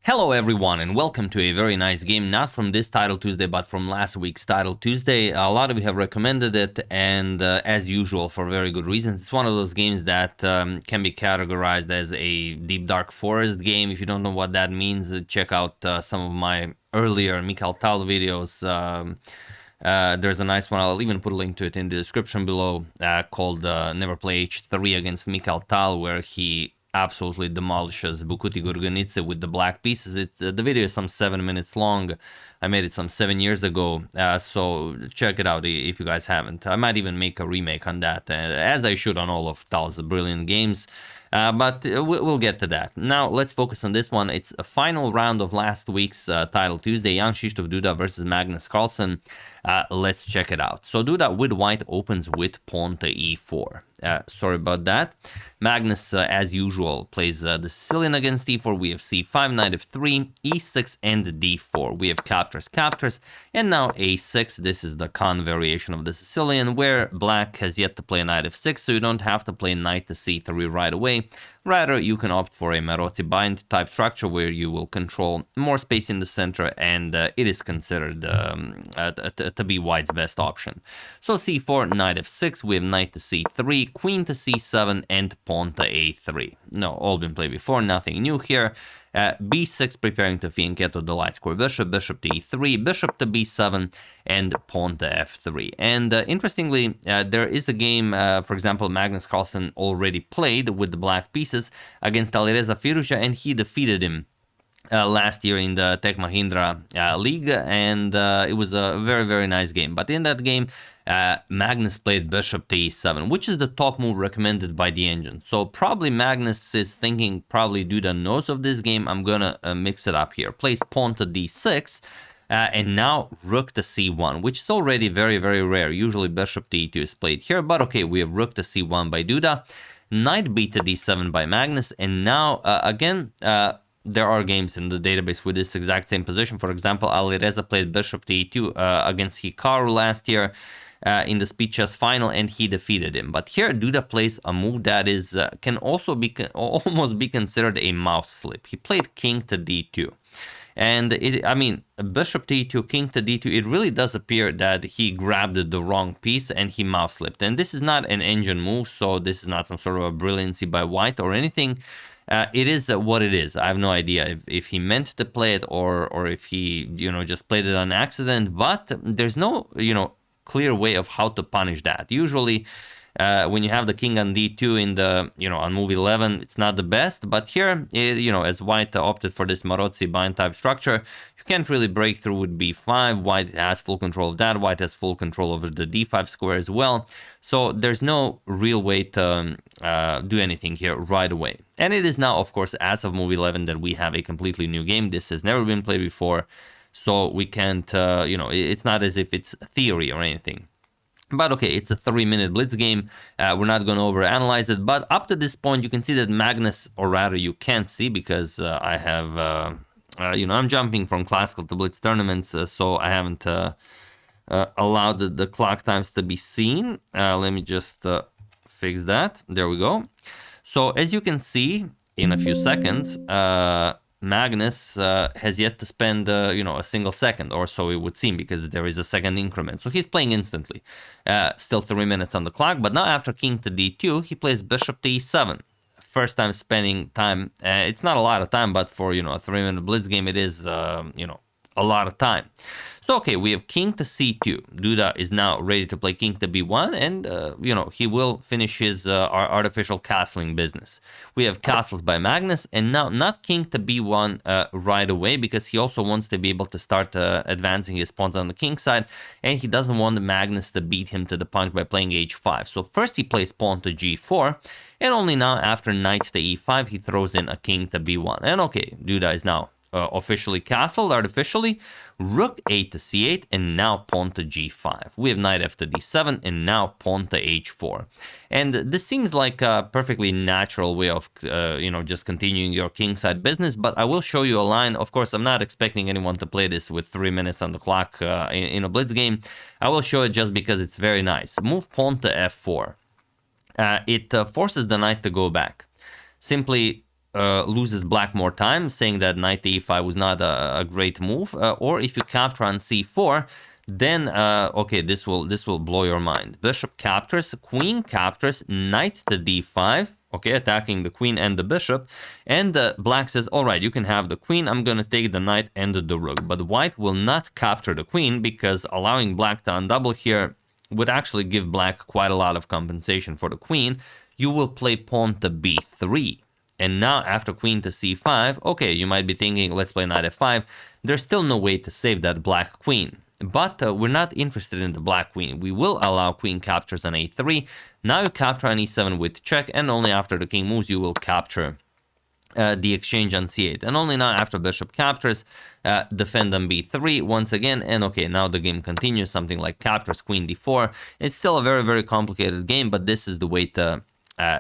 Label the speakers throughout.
Speaker 1: Hello everyone and welcome to a very nice game, not from this Title Tuesday but from last week's Title Tuesday. A lot of you have recommended it, and as usual for very good reasons. It's one of those games that can be categorized as a deep dark forest game. If you don't know what that means, check out some of my earlier Mikhail Tal videos. There's a nice one, I'll even put a link to it in the description below, called Never Play H3 against Mikhail Tal, where he absolutely demolishes Bukuti Gurganice with the black pieces. The video is some 7 minutes long. I made it some 7 years ago, so check it out if you guys haven't. I might even make a remake on that, as I should on all of Tal's brilliant games. But we'll get to that. Now let's focus on this one. It's a final round of last week's Title Tuesday. Jan-Krzysztof Duda versus Magnus Carlsen. Let's check it out. So Duda with white opens with pawn to e4. Sorry about that. Magnus, as usual, plays the Sicilian against e4. We have c5, knight f3, e6, and d4. We have captures, and now a6. This is the Khan variation of the Sicilian, where black has yet to play knight f6, so you don't have to play knight to c3 right away. Rather, you can opt for a Maroczy bind type structure where you will control more space in the center, and it is considered to be white's best option. So c4, knight f6, we have knight to c3, queen to c7, and pawn to a3. No, all been played before, nothing new here. b6 preparing to fianchetto the light square bishop, bishop to e3, bishop to b7, and pawn to f3. And interestingly, there is a game, for example, Magnus Carlsen already played with the black pieces against Alireza Firuza, and he defeated him last year in the Tech Mahindra League, and it was a very, very nice game. But in that game, Magnus played bishop to e7, which is the top move recommended by the engine. So probably Magnus is thinking, probably Duda knows of this game, I'm gonna mix it up here. Plays pawn to d6, and now rook to c1, which is already very, very rare. Usually bishop to e2 is played here, but okay, we have rook to c1 by Duda, knight b to d7 by Magnus, and now again, there are games in the database with this exact same position. For example, Alireza played bishop to e2 against Hikaru last year in the speed chess final, and he defeated him. But here Duda plays a move that is can also be almost be considered a mouse slip. He played king to d2. And bishop to e2, king to d2, it really does appear that he grabbed the wrong piece and he mouse slipped. And this is not an engine move, so this is not some sort of a brilliancy by white or anything. It is what it is. I have no idea if he meant to play it or if he, just played it on accident. But there's no, clear way of how to punish that. Usually, when you have the king on d2 in the, on move 11, it's not the best. But here, as white opted for this Maroczy bind type structure, you can't really break through with b5. White has full control of that. White has full control over the d5 square as well. So there's no real way to do anything here right away. And it is now, of course, as of move 11 that we have a completely new game. This has never been played before. So we can't, it's not as if it's theory or anything. But okay, it's a 3-minute blitz game. We're not going to overanalyze it. But up to this point, you can see that Magnus, or rather you can't see because I have, I'm jumping from classical to blitz tournaments. So I haven't allowed the clock times to be seen. Let me just fix that. There we go. So as you can see, in a few seconds, Magnus has yet to spend, a single second, or so it would seem, because there is a second increment. So he's playing instantly. Still 3 minutes on the clock, but now after king to d2, he plays bishop to e7. First time spending time. It's not a lot of time, but for, a 3-minute blitz game, it is, a lot of time. So, okay, we have king to c2. Duda is now ready to play king to b1, and, he will finish his artificial castling business. We have castles by Magnus, and now not king to b1 right away, because he also wants to be able to start advancing his pawns on the king side, and he doesn't want Magnus to beat him to the punch by playing h5. So first he plays pawn to g4, and only now after knight to e5, he throws in a king to b1. And okay, Duda is now officially castled artificially, rook a to c8, and now pawn to g5. We have knight f to d7, and now pawn to h4. And this seems like a perfectly natural way of, just continuing your kingside business, but I will show you a line. Of course, I'm not expecting anyone to play this with 3 minutes on the clock in a blitz game. I will show it just because it's very nice. Move pawn to f4. It forces the knight to go back. Simply loses black more time, saying that knight to e5 was not a great move. Or if you capture on c4, then okay, this will blow your mind. Bishop captures, queen captures, knight to d5. Okay, attacking the queen and the bishop, and black says, all right, you can have the queen, I'm gonna take the knight and the rook. But white will not capture the queen, because allowing black to undouble here would actually give black quite a lot of compensation for the queen. You will play pawn to b3. And now after queen to c5, okay, you might be thinking, let's play knight f5. There's still no way to save that black queen. But we're not interested in the black queen. We will allow queen captures on a3. Now you capture on e7 with check, and only after the king moves you will capture the exchange on c8. And only now after bishop captures, defend on b3 once again. And okay, now the game continues, something like captures queen d4. It's still a very, very complicated game, but this is the way to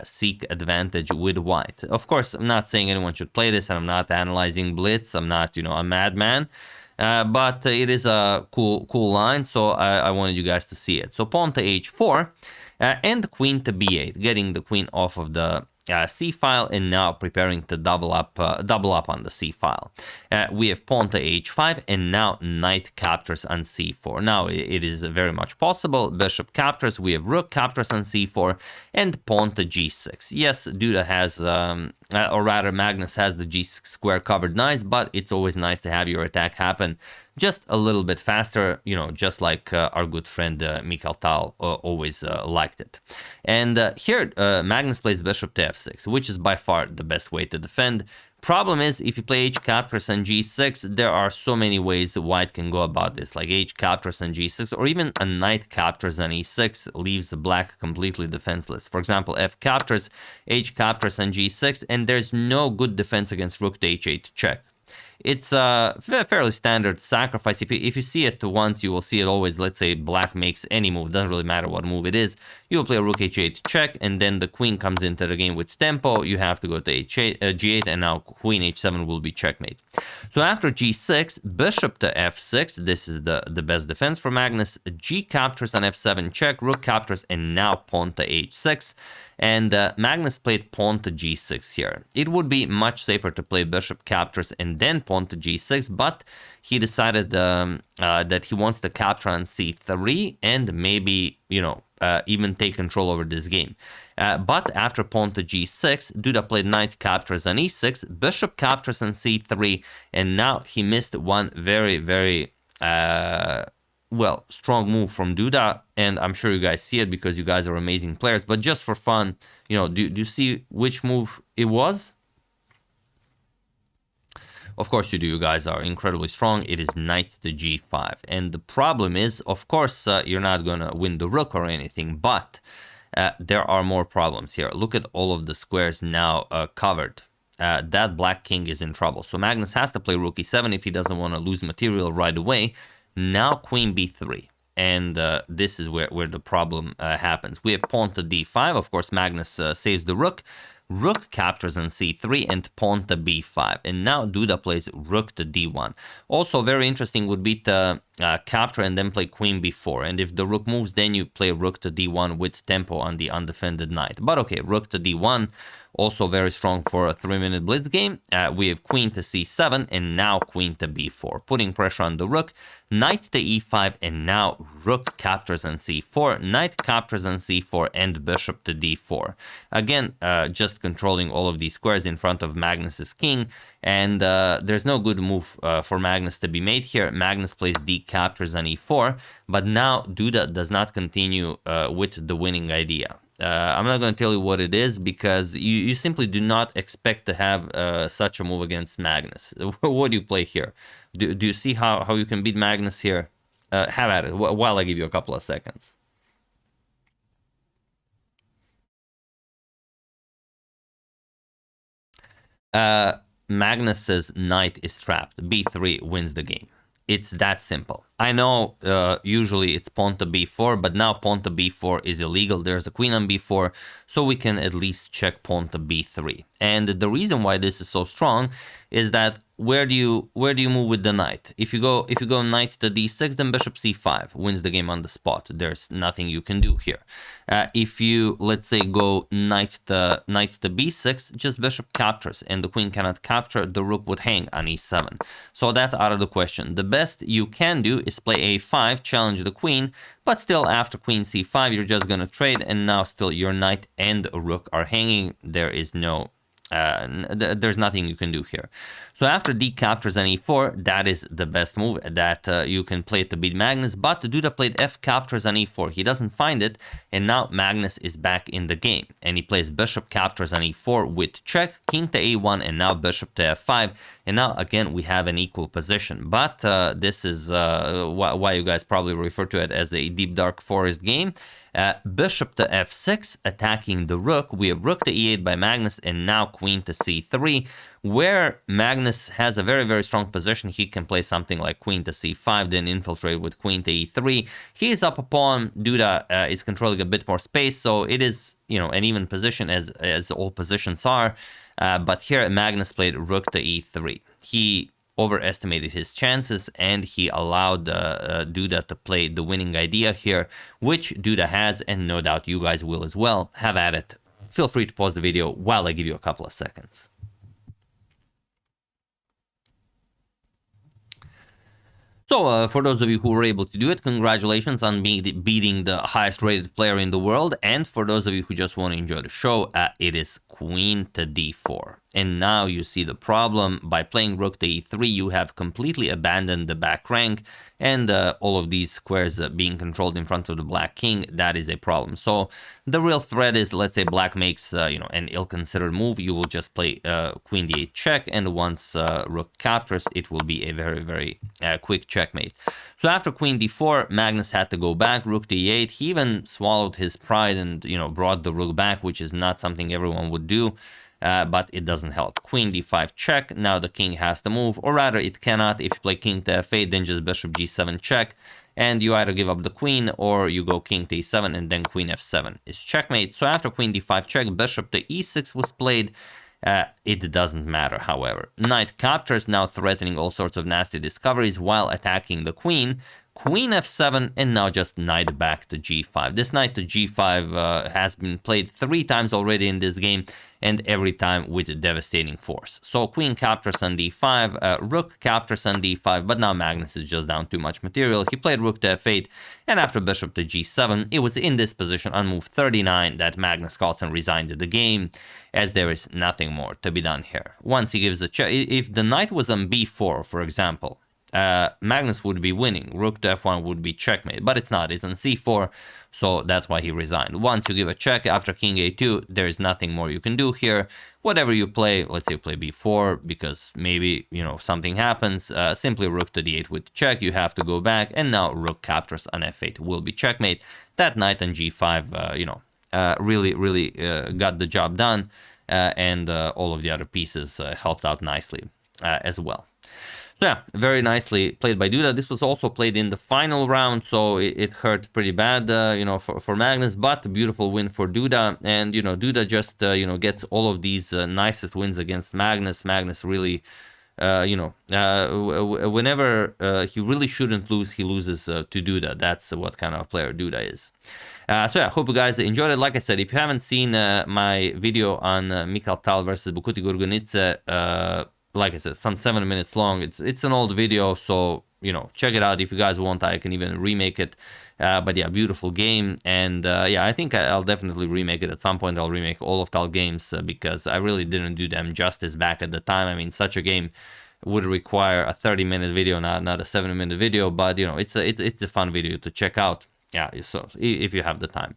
Speaker 1: seek advantage with white. Of course, I'm not saying anyone should play this, and I'm not analyzing blitz. I'm not, a madman. But it is a cool line, so I wanted you guys to see it. So pawn to h4 and queen to b8, getting the queen off of the c file, and now preparing to double up on the c file. We have pawn to h5, and now knight captures on c4. Now it is very much possible. Bishop captures, we have rook captures on c4, and pawn to g6. Yes, Duda has, or rather Magnus has the g6 square covered nice, but it's always nice to have your attack happen just a little bit faster, just like our good friend Mikhail Tal always liked it. And here Magnus plays bishop to f6, which is by far the best way to defend. Problem is, if you play h captures on g6, there are so many ways white can go about this, like h captures on g6, or even a knight captures on e6 leaves black completely defenseless. For example, f captures, h captures on g6, and there's no good defense against rook to h8 check. It's a fairly standard sacrifice. If you see it once, you will see it always. Let's say black makes any move, doesn't really matter what move it is. You will play rook h8 check, and then the queen comes into the game with tempo. You have to go to g8, and now queen h7 will be checkmate. So after g6, bishop to f6, this is the best defense for Magnus. G captures on f7 check, rook captures, and now pawn to h6. And Magnus played pawn to g6 here. It would be much safer to play bishop captures and then pawn to g6, but he decided that he wants to capture on c3 and maybe, even take control over this game. But after pawn to g6, Duda played knight captures on e6, bishop captures on c3, and now he missed one very, very strong move from Duda, and I'm sure you guys see it because you guys are amazing players. But just for fun, do you see which move it was? Of course you do. You guys are incredibly strong. It is knight to g5. And the problem is, of course, you're not going to win the rook or anything, but there are more problems here. Look at all of the squares now covered. That black king is in trouble. So Magnus has to play rook e7 if he doesn't want to lose material right away. Now queen b3, and this is where the problem happens. We have pawn to d5. Of course, Magnus saves the rook. Rook captures on c3 and pawn to b5. And now Duda plays rook to d1. Also very interesting would be to capture and then play queen b4. And if the rook moves, then you play rook to d1 with tempo on the undefended knight. But okay, rook to d1, also very strong for a 3-minute blitz game. We have queen to c7 and now queen to b4, putting pressure on the rook. Knight to e5, and now rook captures on c4, knight captures on c4, and bishop to d4. Again, just controlling all of these squares in front of Magnus's king, and there's no good move for Magnus to be made here. Magnus plays d captures on e4, but now Duda does not continue with the winning idea. I'm not going to tell you what it is, because you simply do not expect to have such a move against Magnus. What do you play here? Do you see how you can beat Magnus here? Have at it while I give you a couple of seconds. Magnus's knight is trapped. b3 wins the game. It's that simple. I know usually it's pawn to b4, but now pawn to b4 is illegal. There's a queen on b4, so we can at least check pawn to b3. And the reason why this is so strong is that where do you move with the knight? If you go knight to d6, then bishop c5 wins the game on the spot. There's nothing you can do here. If you, let's say, go knight to b6, just bishop captures, and the queen cannot capture. The rook would hang on e7, so that's out of the question. The best you can do is play a5, challenge the queen, but still after queen c5, you're just gonna trade, and now still your knight and rook are hanging. There is no there's nothing you can do here. So after d captures on e4, that is the best move that you can play to beat Magnus. But Duda played f captures on e4. He doesn't find it, and now Magnus is back in the game. And he plays bishop captures on e4 with check, king to a1, and now bishop to f5. And now again we have an equal position. But this is why you guys probably refer to it as a deep dark forest game. Bishop to f6, attacking the rook. We have rook to e8 by Magnus, and now queen to c3, where Magnus has a very, very strong position. He can play something like queen to c5, then infiltrate with queen to e3. He is up a pawn. Duda is controlling a bit more space, so it is, you know, an even position as all positions are. But here Magnus played rook to e3. He overestimated his chances, and he allowed Duda to play the winning idea here, which Duda has, and no doubt you guys will as well. Have at it. Feel free to pause the video while I give you a couple of seconds. So, for those of you who were able to do it, congratulations on beating the highest rated player in the world. And for those of you who just want to enjoy the show, it is queen to d4. And now you see the problem. By playing rook to e3, you have completely abandoned the back rank, and all of these squares being controlled in front of the black king, that is a problem. So the real threat is, let's say black makes an ill-considered move, you will just play queen d8 check, and once rook captures, it will be a very, very quick checkmate. So after queen d4, Magnus had to go back, rook to e8. He even swallowed his pride and brought the rook back, which is not something everyone would do. But it doesn't help. Queen d5 check. Now the king has to move, or rather it cannot. If you play king to f8, then just bishop g7 check, and you either give up the queen or you go king to e7 and then queen f7 is checkmate. So after queen d5 check, bishop to e6 was played. It doesn't matter, however. Knight captures, now threatening all sorts of nasty discoveries while attacking the queen. Queen f7, and now just knight back to g5. This knight to g5 has been played 3 times already in this game, and every time with devastating force. So queen captures on d5, rook captures on d5, but now Magnus is just down too much material. He played rook to f8, and after bishop to g7, it was in this position on move 39 that Magnus Carlsen resigned the game, as there is nothing more to be done here. Once he gives a check, if the knight was on b4, for example, Magnus would be winning. Rook to f1 would be checkmate, but it's not. It's on c4, so that's why he resigned. Once you give a check after king a2, there is nothing more you can do here. Whatever you play, let's say you play b4 because maybe something happens. Simply rook to d8 with check. You have to go back, and now rook captures on f8 will be checkmate. That knight on g5, really got the job done, and all of the other pieces helped out nicely as well. So yeah, very nicely played by Duda. This was also played in the final round, so it hurt pretty bad, for Magnus, but a beautiful win for Duda. And, Duda just, gets all of these nicest wins against Magnus. Magnus really, whenever he really shouldn't lose, he loses to Duda. That's what kind of player Duda is. So yeah, hope you guys enjoyed it. Like I said, if you haven't seen my video on Mikhail Tal versus Bukuti Gurgunidze, like I said, some 7 minutes long. It's an old video, so check it out if you guys want. I can even remake it. But yeah, beautiful game, and yeah, I think I'll definitely remake it at some point. I'll remake all of Tal games because I really didn't do them justice back at the time. I mean, such a game would require a 30-minute video, not a 7-minute video. But it's a fun video to check out. Yeah, so if you have the time.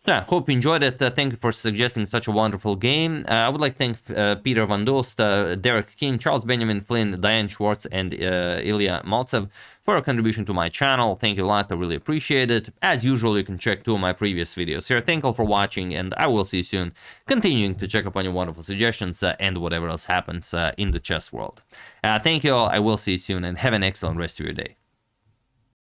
Speaker 1: So yeah, hope you enjoyed it. Thank you for suggesting such a wonderful game. I would like to thank Peter Van Dost, Derek King, Charles Benjamin Flynn, Diane Schwartz, and Ilya Maltsev for a contribution to my channel. Thank you a lot. I really appreciate it. As usual, you can check 2 of my previous videos here. Thank you all for watching, and I will see you soon, continuing to check up on your wonderful suggestions and whatever else happens in the chess world. Thank you all. I will see you soon, and have an excellent rest of your day.